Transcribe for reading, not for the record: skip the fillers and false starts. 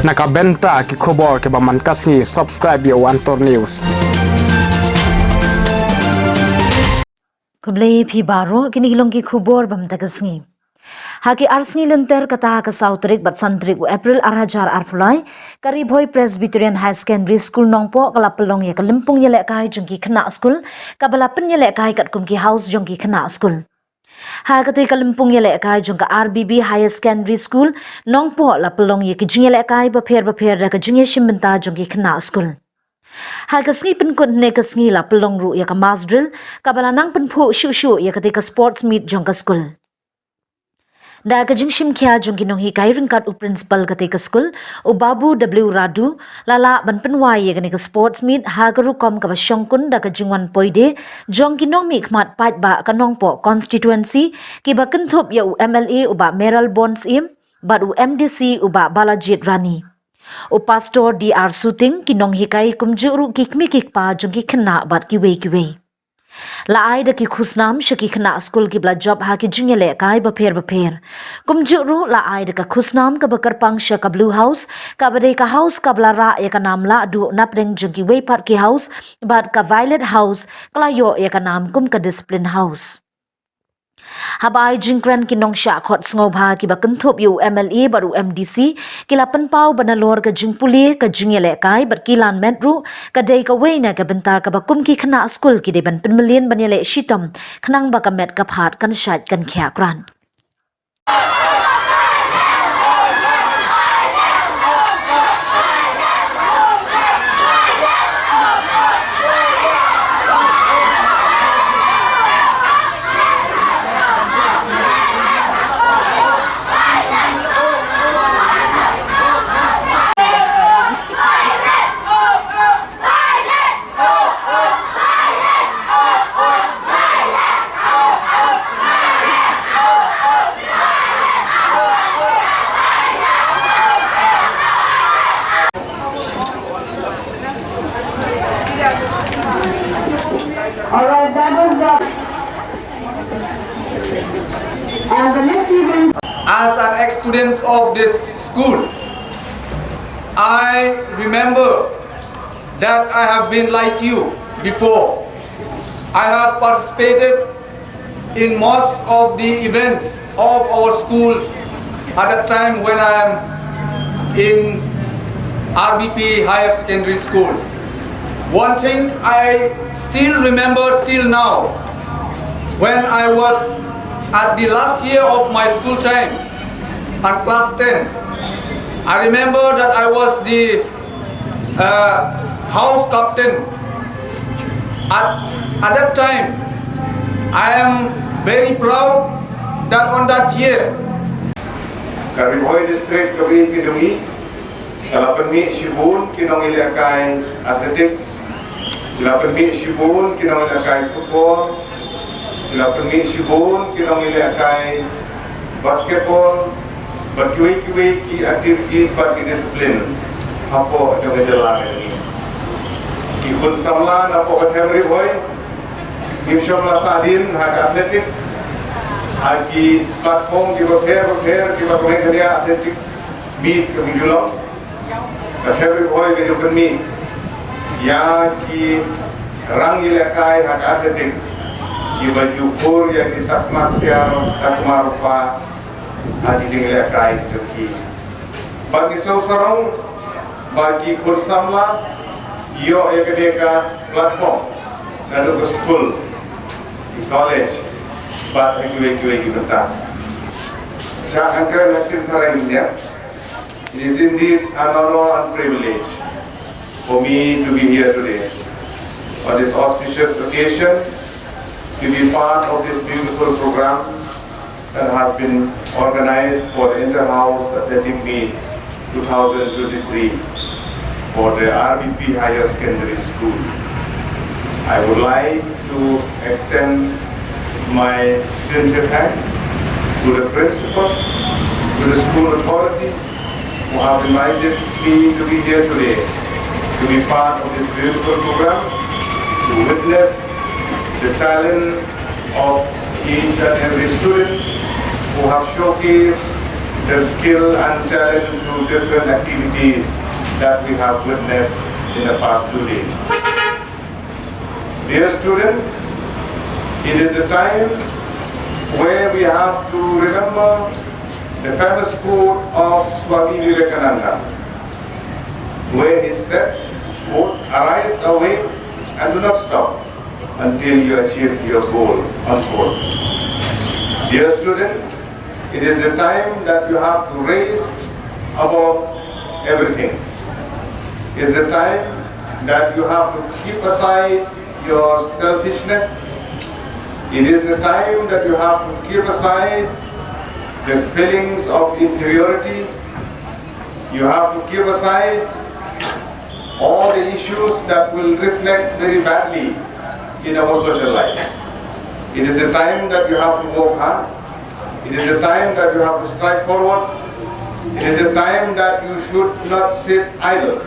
naka bynta ki khobor ke baman kasngi subscribe yo Antor News. Kublai phi baro kini hilong ki khubor bam tagasngi. Haki arsngi lenter kata ka sautrik bat santrik u April arhajar arfulai karib hoi Presbyterian High Secondary School nongpo kalapelong ya kalimpung ya lekai jengki khynnah skul kabalapen ya lekai kat kumki house jengki khynnah skul. Hakati kalimpung ya lekai jengka RBB High Secondary School nongpo lapelong ya kijing ya lekai bapher da kijing ya shimbenta jengki khynnah skul. Hakasngi penkut ne kasngi la pelong ru ya ka mass drill kabalanang penpu shu ya ketika sports meet jong ka skul. Da ka jingshim kya jong kinong hi kai ringkat u principal ketika skul u Babu W Radu lala ban penwai ya ketika sports meet ha garu kom ka basyongkun da ka jingwan poide jong kinong mi khmat pat ba kanong po constituency ki ba kenthop ya u MLA u ba Meral Bonds im ba u MDC u ba Balajit Rani. O pastor DR Suting kinong hikai kumjuru kikmi kikpa jongki khynnah bat kiwe. La ai da ki khusnam shaki khynnah skul ki bla job ha ki jingele kai bapher. Kumjuru la ai da ka khusnam ka bakar pangsha ka blue house ka bade ka house ka bla ra ya ka nam la du napreng jongki we part ki house bat ka violet house kala yo ya ka nam kum ka discipline house. Habai jingkran kinong sya khot sngoba ki ba kenthop yu MLA baru MDC kila penpau banalor ka jingpuli ka jingele kai bar kilan metru ka dei ka weina ka benta ka bakum ki khynnah skul ki de ban penmelian banele shitam khnang ba ka met ka phat kan shat kan khya kran. Alright, that was the... And the next event... As an ex-student of this school, I remember that I have been like you before. I have participated in most of the events of our school at the time when I am in RBP Higher Secondary School. One thing I still remember till now, when I was at the last year of my school time, at class 10, I remember that I was the house captain. At that time, I am very proud that on that year, Kariboy District Kabin Kidumi, Kalapanmi Shibun, Kinong Iliakay Athletics, Kalapanmi Shibun, Kinong Iliakay Football, Kalapanmi Shibun, Kinong Iliakay Basketball, berkiwi-kiwi ki activities bagi disiplin apa yang jalan ini. Kikun samlan apa bertemri boy, Gimsyamla Sadin hak athletics, haki platform di berper, kita komen dia athletics meet kami julok, bertemri boy kita bermi, ya ki rang ilakai hak athletics, kita jukur ya kita maksiar tak marupa hati dengan kai Turki. Bagi seorang bagi kursamla yo ekadeka platform dan ke school di college bat kiwe kita. Jangan kira nasib India. It is indeed an honor and privilege for me to be here today on this auspicious occasion to be part of this beautiful program that has been organized for the Inter-House Athletic Meets 2023 for the RBP Higher Secondary School. I would like to extend my sincere thanks to the principals, to the school authority who have invited me to be here today, to be part of this beautiful program, to witness the talent of each and every student who have showcased their skill and talent through different activities that we have witnessed in the past 2 days. Dear student, it is a time where we have to remember the famous quote of Swami Vivekananda, where he said, quote, "Arise, awake, and do not stop until you achieve your goal," unquote. Dear student, it is the time that you have to raise above everything. It is the time that you have to keep aside your selfishness. It is the time that you have to keep aside the feelings of inferiority. You have to keep aside all the issues that will reflect very badly in our social life. It is a time that you have to work hard. It is a time that you have to strike forward. It is a time that you should not sit idle.